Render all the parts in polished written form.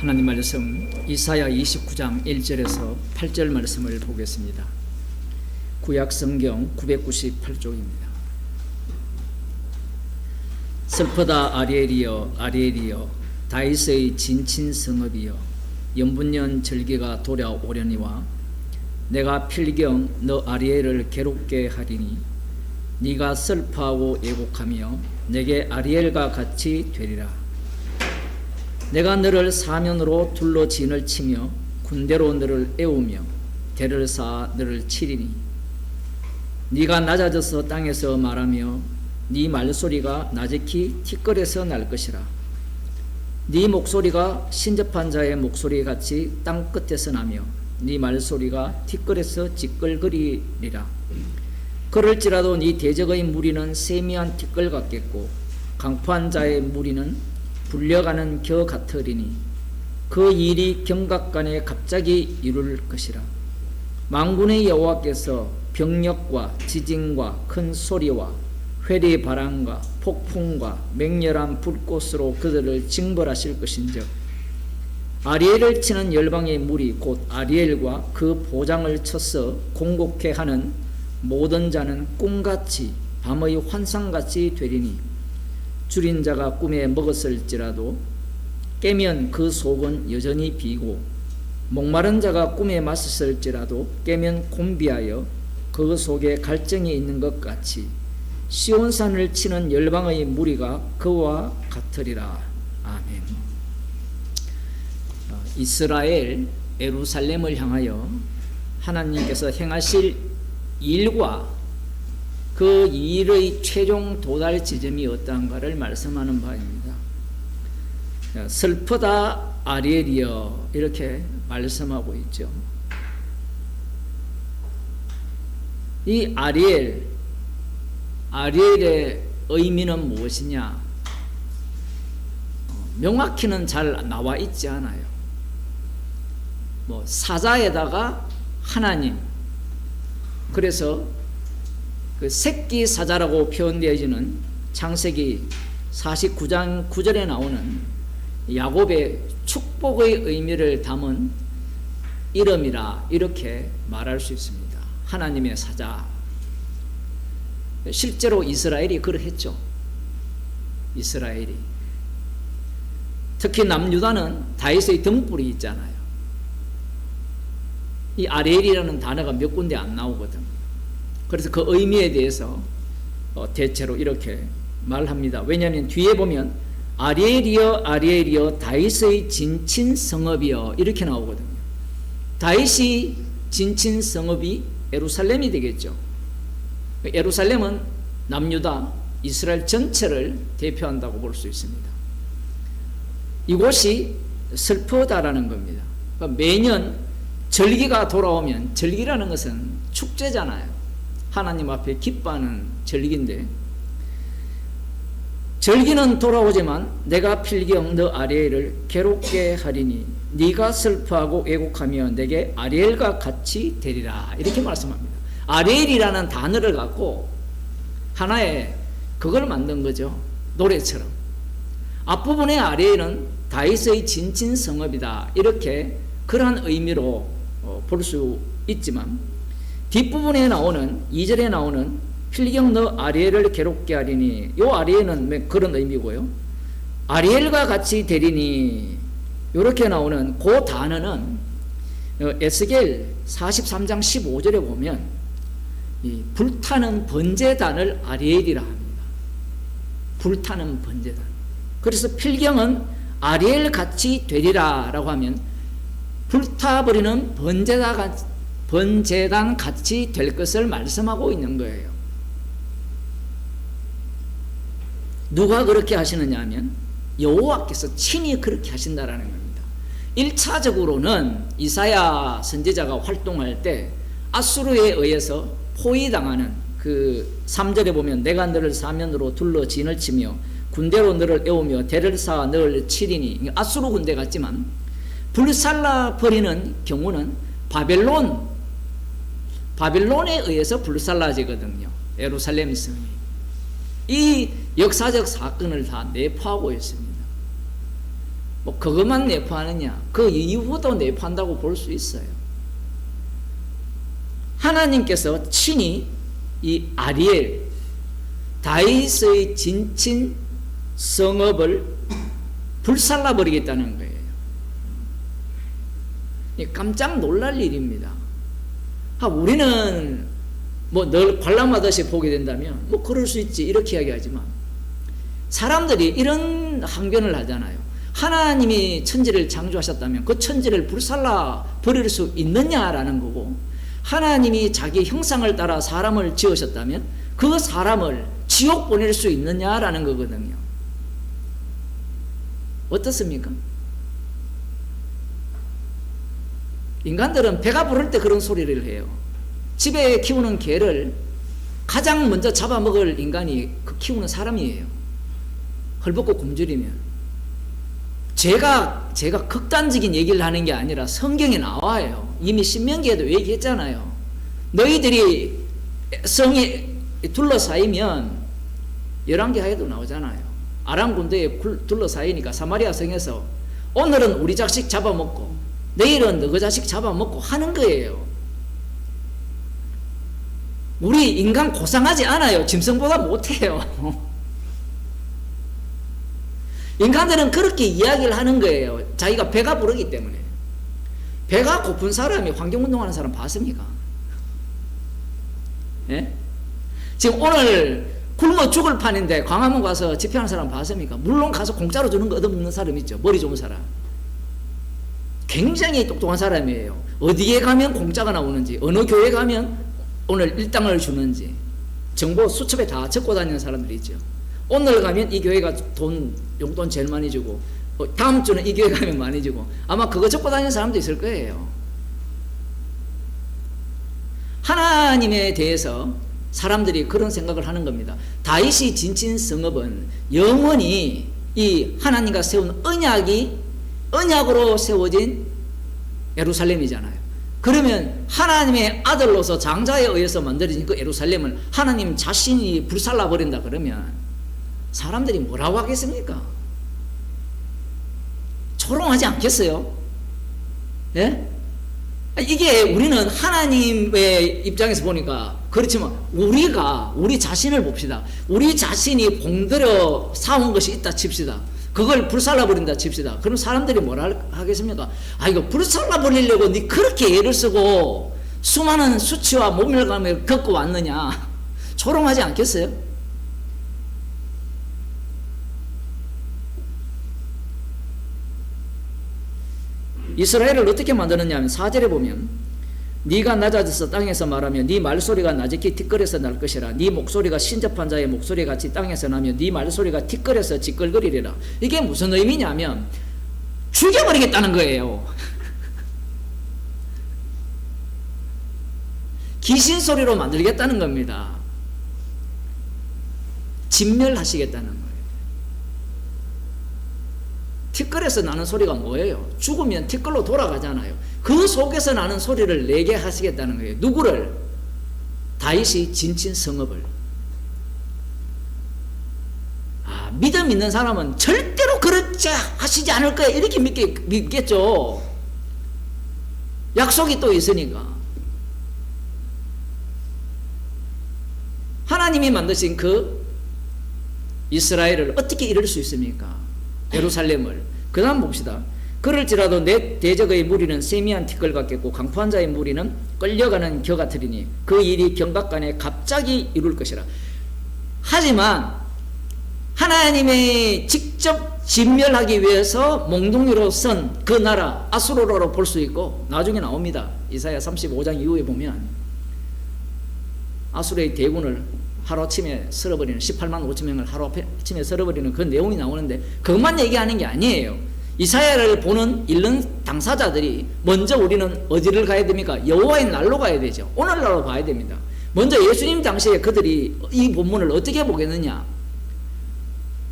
하나님 말씀 이사야 29장 1절에서 8절 말씀을 보겠습니다. 구약성경 998쪽입니다. 슬프다 아리엘이여 아리엘이여 다윗의 진친 성읍이여 연분년 절기가 돌아오려니와 내가 필경 너 아리엘을 괴롭게 하리니 네가 슬퍼하고 애곡하며 내게 아리엘과 같이 되리라. 내가 너를 사면으로 둘러 진을 치며 군대로 너를 애우며 대를 쌓아 너를 치리니 네가 낮아져서 땅에서 말하며 네 말소리가 나직히 티끌에서 날 것이라. 네 목소리가 신접한 자의 목소리같이 땅 끝에서 나며 네 말소리가 티끌에서 지끌거리리라. 그럴지라도 네 대적의 무리는 세미한 티끌 같겠고 강포한 자의 무리는 불려가는 겨 같으리니 그 일이 경각간에 갑자기 이룰 것이라. 만군의 여호와께서 병력과 지진과 큰 소리와 회리 바람과 폭풍과 맹렬한 불꽃으로 그들을 징벌하실 것인즉 아리엘을 치는 열방의 무리 곧 아리엘과 그 보장을 쳐서 공곡해 하는 모든 자는 꿈같이 밤의 환상같이 되리니 줄인 자가 꿈에 먹었을지라도 깨면 그 속은 여전히 비고 목마른 자가 꿈에 마셨을지라도 깨면 곤비하여 그 속에 갈증이 있는 것 같이 시온산을 치는 열방의 무리가 그와 같으리라. 아멘. 이스라엘 예루살렘을 향하여 하나님께서 행하실 일과 그 일의 최종 도달 지점이 어떠한가를 말씀하는 바입니다. 슬프다 아리엘이여 이렇게 말씀하고 있죠. 이 아리엘의 의미는 무엇이냐? 명확히는 잘 나와 있지 않아요. 사자에다가 하나님, 그래서 그 새끼 사자라고 표현되어지는 창세기 49장 9절에 나오는 야곱의 축복의 의미를 담은 이름이라 이렇게 말할 수 있습니다. 하나님의 사자. 실제로 이스라엘이 그러했죠. 이스라엘이 특히 남유다는 다윗의 등불이 있잖아요. 이 아리엘이라는 단어가 몇 군데 안 나오거든. 그래서 그 의미에 대해서 대체로 이렇게 말합니다. 왜냐하면 뒤에 보면 아리엘이여 아리엘이여 다윗의 진친 성읍이여 이렇게 나오거든요. 다윗이 진친 성읍이 예루살렘이 되겠죠. 예루살렘은 남유다 이스라엘 전체를 대표한다고 볼 수 있습니다. 이곳이 슬프다라는 겁니다. 그러니까 매년 절기가 돌아오면, 절기라는 것은 축제잖아요. 하나님 앞에 기뻐하는 절기인데, 절기는 돌아오지만 내가 필경 너 아리엘을 괴롭게 하리니 네가 슬퍼하고 애곡하며 내게 아리엘과 같이 되리라 이렇게 말씀합니다. 아리엘이라는 단어를 갖고 하나의 그걸 만든 거죠. 노래처럼. 앞부분의 아리엘은 다윗의 진친 성읍이다 이렇게 그러한 의미로 볼 수 있지만 뒷부분에 나오는 2절에 나오는 필경 너 아리엘을 괴롭게 하리니 요 아리엘은 그런 의미고요. 아리엘과 같이 되리니 이렇게 나오는 그 단어는 에스겔 43장 15절에 보면 이 불타는 번제단을 아리엘이라 합니다. 불타는 번제단. 그래서 필경은 아리엘 같이 되리라 라고 하면 불타버리는 번제단 같이 될 것을 말씀하고 있는 거예요. 누가 그렇게 하시느냐 하면 여호와께서 친히 그렇게 하신다라는 겁니다. 1차적으로는 이사야 선지자가 활동할 때 아수르에 의해서 포위당하는 그 3절에 보면 내가 너를 사면으로 둘러 진을 치며 군대로 너를 애우며 대를 쌓아 너를 치리니 아수르 군대 같지만 불살라 버리는 경우는 바벨론에 의해서 불살라지거든요. 예루살렘 성이. 이 역사적 사건을 다 내포하고 있습니다. 뭐 그것만 내포하느냐? 그 이후도 내포한다고 볼 수 있어요. 하나님께서 친히 이 아리엘, 다윗의 진친 성읍을 불살라버리겠다는 거예요. 깜짝 놀랄 일입니다. 우리는 뭐 늘 관람하듯이 보게 된다면 뭐 그럴 수 있지 이렇게 이야기하지만, 사람들이 이런 항변을 하잖아요. 하나님이 천지를 창조하셨다면 그 천지를 불살라 버릴 수 있느냐라는 거고, 하나님이 자기 형상을 따라 사람을 지으셨다면 그 사람을 지옥 보낼 수 있느냐라는 거거든요. 어떻습니까? 인간들은 배가 부를 때 그런 소리를 해요. 집에 키우는 개를 가장 먼저 잡아먹을 인간이 그 키우는 사람이에요. 헐벗고 굶주리면. 제가 극단적인 얘기를 하는 게 아니라 성경에 나와요. 이미 신명기에도 얘기했잖아요. 너희들이 성에 둘러싸이면, 열왕기하에도 나오잖아요. 아람 군대에 둘러싸이니까 사마리아 성에서 오늘은 우리 자식 잡아먹고 내일은 너희 자식 잡아먹고 하는 거예요. 우리 인간 고상하지 않아요. 짐승보다 못해요. 인간들은 그렇게 이야기를 하는 거예요. 자기가 배가 부르기 때문에. 배가 고픈 사람이 환경운동하는 사람 봤습니까? 예? 지금 오늘 굶어 죽을 판인데 광화문 가서 집회하는 사람 봤습니까? 물론 가서 공짜로 주는 거 얻어먹는 사람 있죠. 머리 좋은 사람. 굉장히 똑똑한 사람이에요. 어디에 가면 공짜가 나오는지, 어느 교회 가면 오늘 일당을 주는지 정보 수첩에 다 적고 다니는 사람들이 있죠. 오늘 가면 이 교회가 용돈 제일 많이 주고, 다음 주는 이 교회 가면 많이 주고, 아마 그거 적고 다니는 사람도 있을 거예요. 하나님에 대해서 사람들이 그런 생각을 하는 겁니다. 다윗이 진친 성읍은 영원히 이 하나님과 세운 언약으로 세워진 예루살렘이잖아요. 그러면 하나님의 아들로서 장자에 의해서 만들어진 그 예루살렘을 하나님 자신이 불살라 버린다 그러면 사람들이 뭐라고 하겠습니까? 조롱하지 않겠어요? 예? 이게 우리는 하나님의 입장에서 보니까 그렇지만, 우리 자신을 봅시다. 우리 자신이 공들여 사온 것이 있다 칩시다. 그걸 불살라 버린다 칩시다. 그럼 사람들이 뭐라 하겠습니까? 이거 불살라 버리려고 니 그렇게 애를 쓰고 수많은 수치와 모멸감을 겪고 왔느냐, 조롱하지 않겠어요? 이스라엘을 어떻게 만드느냐 하면 4절에 보면, 네가 낮아져서 땅에서 말하며 네 말소리가 나직히 티끌에서 날 것이라. 네 목소리가 신접한 자의 목소리같이 땅에서 나며 네 말소리가 티끌에서 지끌거리리라. 이게 무슨 의미냐면 죽여버리겠다는 거예요. 귀신 소리로 만들겠다는 겁니다. 진멸하시겠다는 거예요. 티끌에서 나는 소리가 뭐예요? 죽으면 티끌로 돌아가잖아요. 그 속에서 나는 소리를 내게 하시겠다는 거예요. 누구를? 다윗이 진친 성읍을. 믿음 있는 사람은 절대로 그렇게 하시지 않을 거야 이렇게 믿겠죠. 약속이 또 있으니까. 하나님이 만드신 그 이스라엘을 어떻게 이룰 수 있습니까? 예루살렘을. 그 다음 봅시다. 그럴지라도 내 대적의 무리는 세미한 티끌 같겠고 강포한 자의 무리는 끌려가는 겨 같으리니 그 일이 경각간에 갑자기 이룰 것이라. 하지만 하나님의 직접 진멸하기 위해서 몽둥이로 선 그 나라 아수르로 볼 수 있고, 나중에 나옵니다. 이사야 35장 이후에 보면 아수르의 대군을 하루아침에 쓸어버리는 18만 5천 명을 하루아침에 쓸어버리는 그 내용이 나오는데, 그것만 얘기하는 게 아니에요. 이사야를 보는 읽는 당사자들이 먼저 우리는 어디를 가야 됩니까? 여호와의 날로 가야 되죠. 오늘날로 봐야 됩니다. 먼저 예수님 당시에 그들이 이 본문을 어떻게 보겠느냐?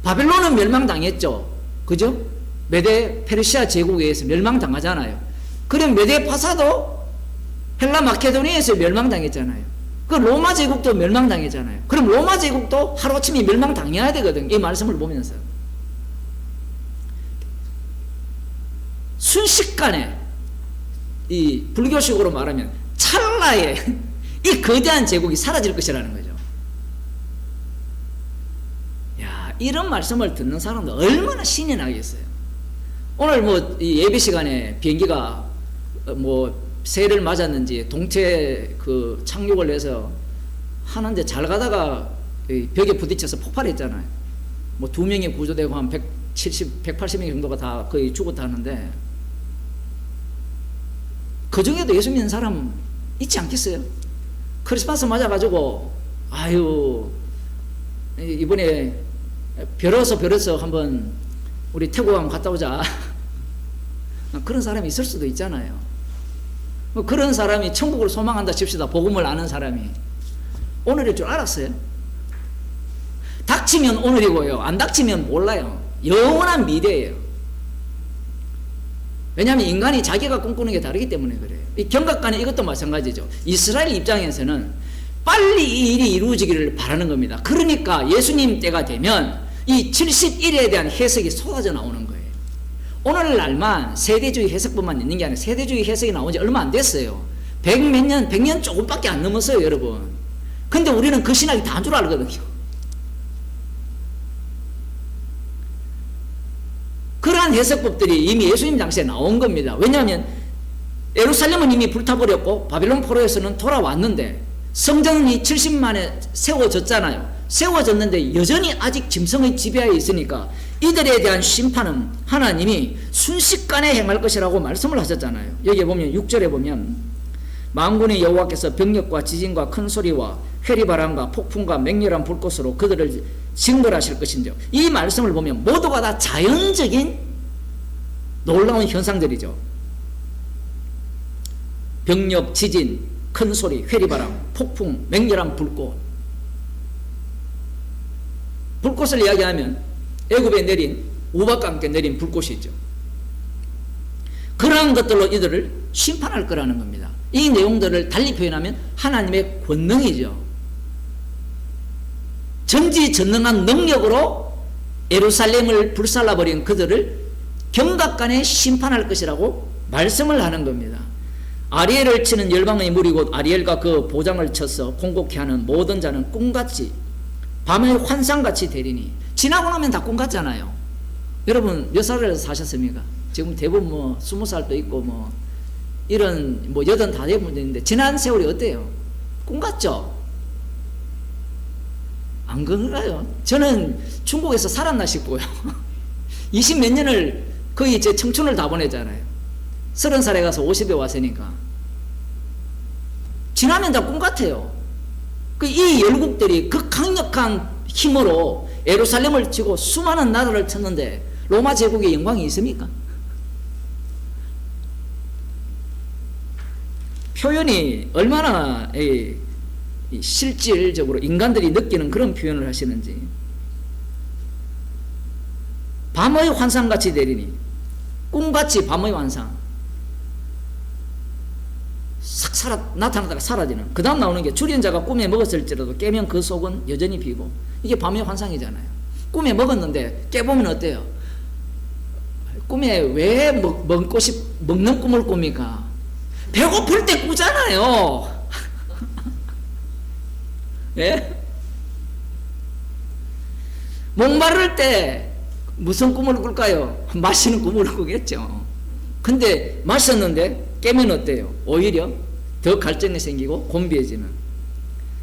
바벨론은 멸망당했죠. 그죠? 메데 페르시아 제국에 의해서 멸망당하잖아요. 그럼 메데 파사도 헬라 마케도니아에서 멸망당했잖아요. 그 로마 제국도 멸망당했잖아요. 그럼 로마 제국도 하루아침에 멸망당해야 되거든. 이 말씀을 보면서. 순식간에 이 불교식으로 말하면 찰나에 이 거대한 제국이 사라질 것이라는 거죠. 야, 이런 말씀을 듣는 사람들 얼마나 신이 나겠어요. 오늘 뭐 이 예배 시간에 비행기가 뭐 새해를 맞았는지 동체 그 착륙을 해서 하는데 잘 가다가 벽에 부딪혀서 폭발했잖아요. 뭐 2명이 구조되고 한 170, 180명 정도가 다 거의 죽었다는데 그 중에도 예수 믿는 사람 있지 않겠어요? 크리스마스 맞아가지고 아유 이번에 별어서 한번 우리 태국 한번 갔다 오자 그런 사람이 있을 수도 있잖아요. 그런 사람이 천국을 소망한다 칩시다. 복음을 아는 사람이 오늘일 줄 알았어요? 닥치면 오늘이고요, 안 닥치면 몰라요. 영원한 미래예요. 왜냐하면 인간이 자기가 꿈꾸는 게 다르기 때문에 그래요. 이 경각간에 이것도 마찬가지죠. 이스라엘 입장에서는 빨리 이 일이 이루어지기를 바라는 겁니다. 그러니까 예수님 때가 되면 이 70일에 대한 해석이 쏟아져 나오는 거예요. 오늘날만 세대주의 해석뿐만 있는 게 아니라 세대주의 해석이 나온 지 얼마 안 됐어요. 100년 조금밖에 안 넘었어요, 여러분. 근데 우리는 그 신학이 다인 줄 알거든요. 그러한 해석법들이 이미 예수님 당시에 나온 겁니다. 왜냐하면 예루살렘은 이미 불타버렸고 바빌론 포로에서는 돌아왔는데 성전이 70만에 세워졌잖아요. 세워졌는데 여전히 아직 짐승의 지배하에 있으니까 이들에 대한 심판은 하나님이 순식간에 행할 것이라고 말씀을 하셨잖아요. 여기 보면 6절에 보면 만군의 여호와께서 병력과 지진과 큰 소리와 회리바람과 폭풍과 맹렬한 불꽃으로 그들을 징벌하실 것인데, 이 말씀을 보면 모두가 다 자연적인 놀라운 현상들이죠. 병력, 지진, 큰 소리, 회리바람, 폭풍, 맹렬한 불꽃. 불꽃을 이야기하면 애굽에 내린 우박과 함께 내린 불꽃이 있죠. 그러한 것들로 이들을 심판할 거라는 겁니다. 이 내용들을 달리 표현하면 하나님의 권능이죠. 전지전능한 능력으로 예루살렘을 불살라버린 그들을 경각간에 심판할 것이라고 말씀을 하는 겁니다. 아리엘을 치는 열방의 무리 곧 아리엘과 그 보장을 쳐서 공곡케 하는 모든 자는 꿈같이 밤의 환상같이 되리니. 지나고 나면 다 꿈 같잖아요. 여러분 몇 살을 사셨습니까? 지금 대부분 뭐 20살도 있고 뭐 이런 뭐 80 다 되는 분도 있는데 지난 세월이 어때요? 꿈 같죠? 안 그런가요? 저는 중국에서 살았나 싶고요. 20 몇 년을 거의 제 청춘을 다 보내잖아요. 30살에 가서 50에 왔으니까 지나면 다 꿈 같아요. 이 열국들이 그 강력한 힘으로 예루살렘을 치고 수많은 나라를 쳤는데 로마 제국의 영광이 있습니까? 표현이 얼마나 실질적으로 인간들이 느끼는 그런 표현을 하시는지. 밤의 환상같이 되리니. 꿈같이 밤의 환상. 싹 나타나다가 사라지는. 그 다음 나오는 게 주린 자가 꿈에 먹었을지라도 깨면 그 속은 여전히 비고. 이게 밤의 환상이잖아요. 꿈에 먹었는데 깨보면 어때요? 꿈에 왜 먹는 꿈을 꿉니까? 배고플 때 꾸잖아요. 예? 목마를 때 무슨 꿈을 꿀까요? 마시는 꿈을 꾸겠죠. 근데 마셨는데 깨면 어때요? 오히려 더 갈증이 생기고 곤비해지는.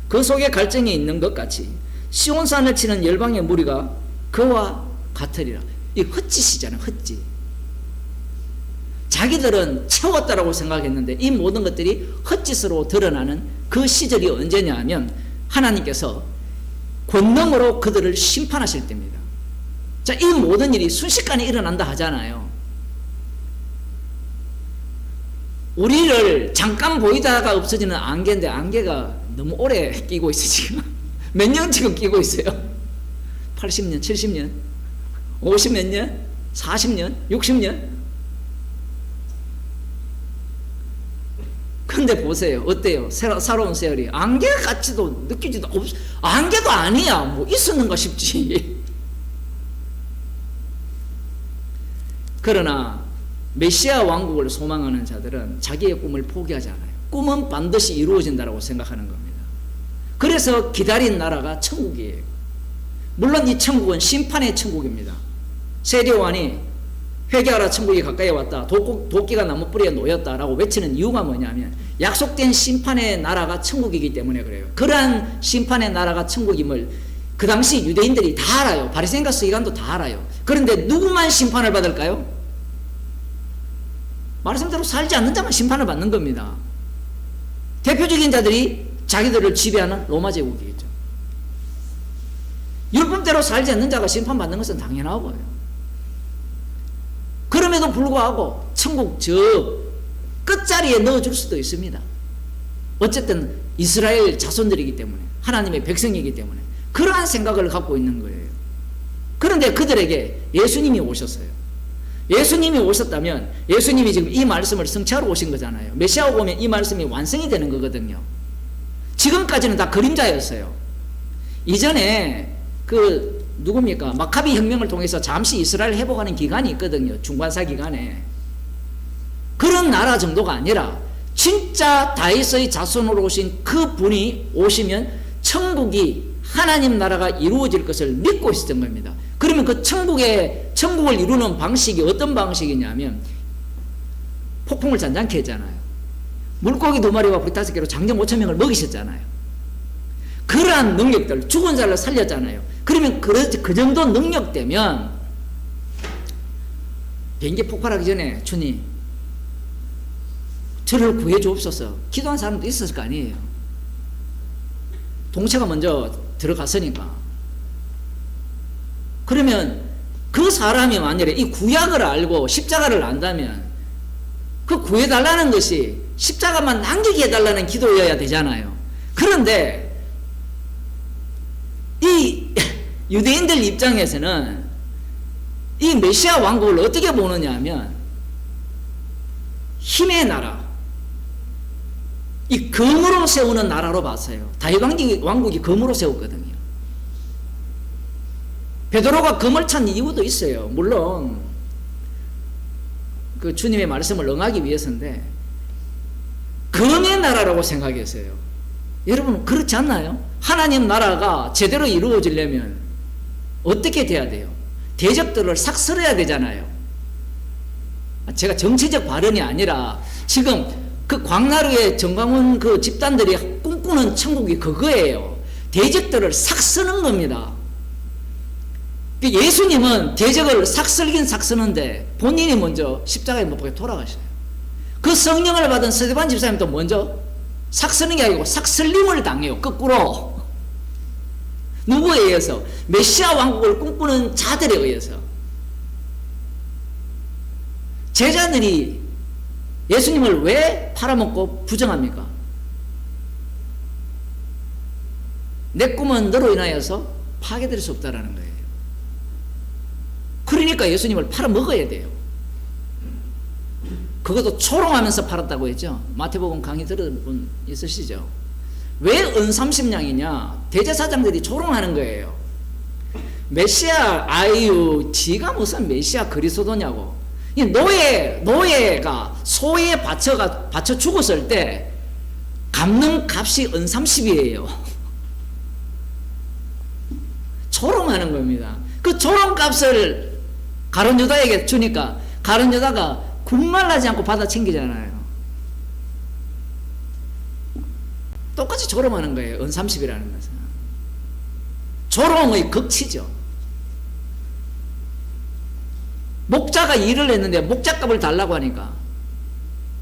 그 속에 갈증이 있는 것 같이 시온산을 치는 열방의 무리가 그와 같으리라. 이 헛짓이잖아요. 헛짓. 자기들은 채웠다라고 생각했는데 이 모든 것들이 헛짓으로 드러나는 그 시절이 언제냐 하면 하나님께서 권능으로 그들을 심판하실 때입니다. 자, 이 모든 일이 순식간에 일어난다 하잖아요. 우리를 잠깐 보이다가 없어지는 안개인데 안개가 너무 오래 끼고 있어. 지금 몇 년 지금 끼고 있어요? 80년, 70년, 50 몇 년, 40년, 60년. 근데 보세요. 어때요? 살아온 세월이 안개같이도 느끼지도 안개도 아니야. 뭐 있었는가 싶지. 그러나 메시아 왕국을 소망하는 자들은 자기의 꿈을 포기하지 않아요. 꿈은 반드시 이루어진다고 생각하는 겁니다. 그래서 기다린 나라가 천국이에요. 물론 이 천국은 심판의 천국입니다. 세례요한이 회개하라 천국이 가까이 왔다, 도끼가 나무 뿌리에 놓였다라고 외치는 이유가 뭐냐면 약속된 심판의 나라가 천국이기 때문에 그래요. 그러한 심판의 나라가 천국임을 그 당시 유대인들이 다 알아요. 바리새인과 서기관도 다 알아요. 그런데 누구만 심판을 받을까요? 말씀대로 살지 않는 자만 심판을 받는 겁니다. 대표적인 자들이 자기들을 지배하는 로마 제국이겠죠. 율법대로 살지 않는 자가 심판받는 것은 당연하고요. 그럼에도 불구하고 천국 저 끝자리에 넣어줄 수도 있습니다. 어쨌든 이스라엘 자손들이기 때문에, 하나님의 백성이기 때문에 그러한 생각을 갖고 있는 거예요. 그런데 그들에게 예수님이 오셨어요. 예수님이 오셨다면 예수님이 지금 이 말씀을 성취하러 오신 거잖아요. 메시아가 오면 이 말씀이 완성이 되는 거거든요. 지금까지는 다 그림자였어요. 이전에 누굽니까? 마카비 혁명을 통해서 잠시 이스라엘 회복하는 기간이 있거든요. 중간사 기간에. 그런 나라 정도가 아니라 진짜 다윗의 자손으로 오신 그 분이 오시면 천국이, 하나님 나라가 이루어질 것을 믿고 있었던 겁니다. 그러면 그 천국을 이루는 방식이 어떤 방식이냐면 폭풍을 잔잔케 했잖아요. 물고기 2마리와 불 5개로 장정 5,000명을 먹이셨잖아요. 그러한 능력들, 죽은 자를 살렸잖아요. 그러면 그 정도 능력되면 비행기 폭발하기 전에 주님 저를 구해 주옵소서 기도한 사람도 있었을 거 아니에요. 동체가 먼저 들어갔으니까. 그러면 그 사람이 만약에 이 구약을 알고 십자가를 안다면 그 구해달라는 것이 십자가만 남기게 해달라는 기도여야 되잖아요. 그런데 이 유대인들 입장에서는 이 메시아 왕국을 어떻게 보느냐 하면 힘의 나라, 이 검으로 세우는 나라로 봤어요. 다윗 왕국이 검으로 세웠거든요. 베드로가 검을 찬 이유도 있어요. 물론 그 주님의 말씀을 응하기 위해서인데 검의 나라라고 생각했어요. 여러분 그렇지 않나요? 하나님 나라가 제대로 이루어지려면 어떻게 돼야 돼요? 대적들을 삭슬해야 되잖아요. 제가 정치적 발언이 아니라 지금 그 광나루의 정광훈 그 집단들이 꿈꾸는 천국이 그거예요. 대적들을 삭스는 겁니다. 예수님은 대적을 삭슬긴 삭스는데 본인이 먼저 십자가에 못 박혀 돌아가셔요. 그 성령을 받은 스데반 집사님도 먼저 삭스는 게 아니고 삭슬림을 당해요. 거꾸로. 누구에 의해서? 메시아 왕국을 꿈꾸는 자들에 의해서. 제자들이 예수님을 왜 팔아먹고 부정합니까? 내 꿈은 너로 인하여서 파괴될 수 없다라는 거예요. 그러니까 예수님을 팔아먹어야 돼요. 그것도 초롱하면서 팔았다고 했죠. 마태복음 강의 들은 분 있으시죠? 왜 은삼십냥이냐? 대제사장들이 조롱하는 거예요. 메시아 아유 지가 무슨 메시아 그리스도냐고. 이 노예가 소에 바쳐 죽었을 때 갚는 값이 은삼십이에요. 조롱하는 겁니다. 그 조롱값을 가룟 유다에게 주니까 가룟 유다가 군말하지 않고 받아 챙기잖아요. 똑같이 조롱하는 거예요. 은삼십이라는 것은 조롱의 극치죠. 목자가 일을 했는데 목자값을 달라고 하니까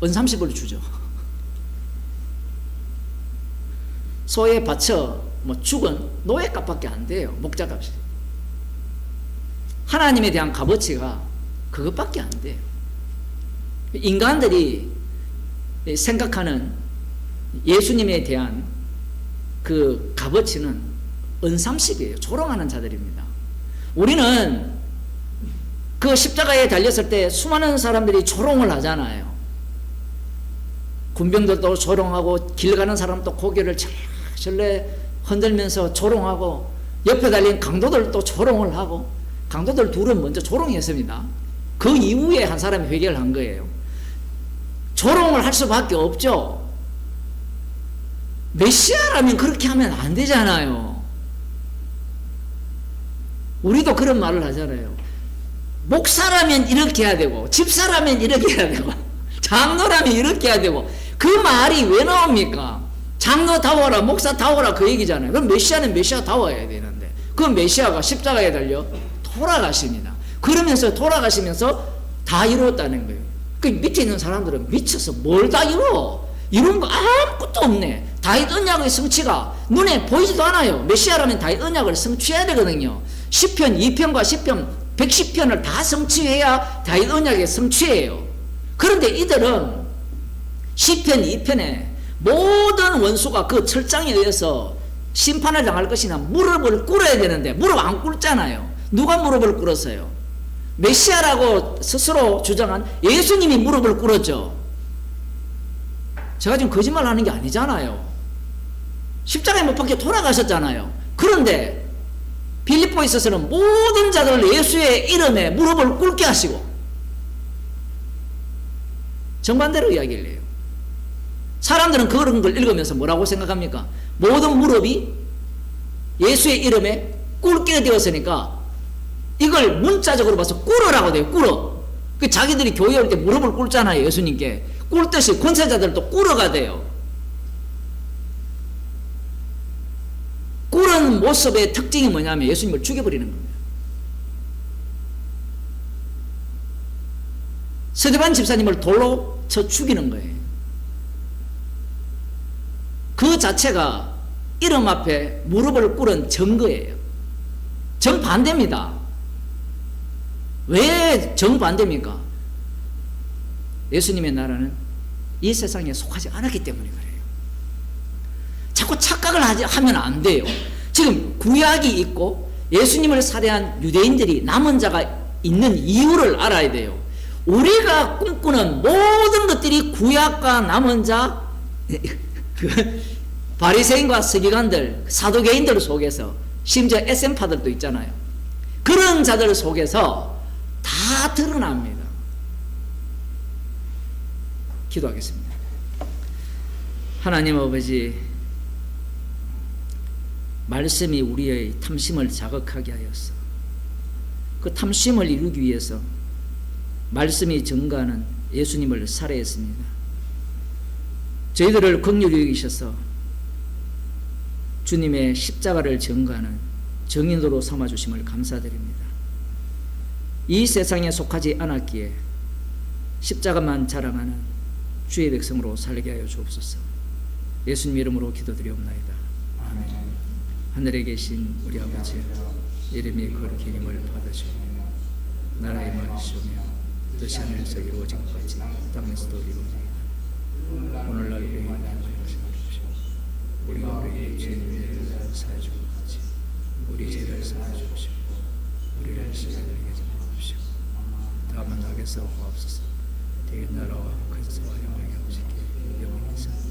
은삼십을 주죠. 소에 바쳐 죽은 노예값밖에 안 돼요. 목자값이. 하나님에 대한 값어치가 그것밖에 안 돼요. 인간들이 생각하는 예수님에 대한 그 값어치는 은삼십이에요. 조롱하는 자들입니다. 우리는 그 십자가에 달렸을 때 수많은 사람들이 조롱을 하잖아요. 군병들도 조롱하고 길 가는 사람도 고개를 절레 흔들면서 조롱하고 옆에 달린 강도들도 조롱을 하고 강도들 둘은 먼저 조롱했습니다. 그 이후에 한 사람이 회개를 한 거예요. 조롱을 할 수밖에 없죠. 메시아라면 그렇게 하면 안 되잖아요. 우리도 그런 말을 하잖아요. 목사라면 이렇게 해야 되고, 집사라면 이렇게 해야 되고, 장로라면 이렇게 해야 되고, 그 말이 왜 나옵니까? 장로다워라, 목사다워라 그 얘기잖아요. 그럼 메시아는 메시아다워야 되는데, 그 메시아가 십자가에 달려 돌아가십니다. 그러면서 돌아가시면서 다 이루었다는 거예요. 그 밑에 있는 사람들은 미쳐서 뭘 다 이루어? 이룬 거 아무것도 없네. 다윗 언약의 성취가 눈에 보이지도 않아요. 메시아라면 다윗 언약을 성취해야 되거든요. 시편 2편과 시편 110편을 다 성취해야 다윗 언약의 성취예요. 그런데 이들은 시편 2편에 모든 원수가 그 철장에 의해서 심판을 당할 것이나 무릎을 꿇어야 되는데 무릎 안 꿇잖아요. 누가 무릎을 꿇었어요? 메시아라고 스스로 주장한 예수님이 무릎을 꿇었죠. 제가 지금 거짓말 하는 게 아니잖아요. 십자가에 못 박혀 돌아가셨잖아요. 그런데 빌립보에 있어서는 모든 자들 예수의 이름에 무릎을 꿇게 하시고 정반대로 이야기를 해요. 사람들은 그런 걸 읽으면서 뭐라고 생각합니까? 모든 무릎이 예수의 이름에 꿇게 되었으니까 이걸 문자적으로 봐서 꿇으라고 돼요. 꿇어. 그 자기들이 교회 올 때 무릎을 꿇잖아요. 예수님께. 꿇듯이 권세자들도 꿇어가 돼요. 꿇은 모습의 특징이 뭐냐면 예수님을 죽여버리는 겁니다. 스데반 집사님을 돌로 쳐 죽이는 거예요. 그 자체가 이름 앞에 무릎을 꿇은 증거예요. 정반대입니다. 왜 정반대입니까? 예수님의 나라는 이 세상에 속하지 않았기 때문에 그래요. 자꾸 착각을 하면 안 돼요. 지금 구약이 있고 예수님을 살해한 유대인들이 남은 자가 있는 이유를 알아야 돼요. 우리가 꿈꾸는 모든 것들이 구약과 남은 자 바리새인과 서기관들, 사도개인들 속에서 심지어 SM파들도 있잖아요. 그런 자들 속에서 다 드러납니다. 기도하겠습니다. 하나님 아버지, 말씀이 우리의 탐심을 자극하게 하였어. 그 탐심을 이루기 위해서 말씀이 증거하는 예수님을 살해했습니다. 저희들을 긍휼히 여기셔서 주님의 십자가를 증거하는 증인으로 삼아주심을 감사드립니다. 이 세상에 속하지 않았기에 십자가만 자랑하는 주의 백성으로 살게 하여 주옵소서. 예수님 이름으로 기도드리옵나이다. 아멘. 하늘에 계신 우리 아버지, 이름이 거룩히 힘을 받으시오. 나라의 임하시오며 뜻이 하늘에서 이루어진 것 같이 땅에서도 이루어지이다. 오늘날 우리에게 주옵시오. 우리가 우리에게 죄를 사하여 준 것 같이 우리 죄를 사하여 주옵시오. 우리를 시험에 들게 하지 마옵시오. 다만 악에서 구하옵소서. 대개 나라와 근세와 영광이 없으시기에 영원히 있습니다.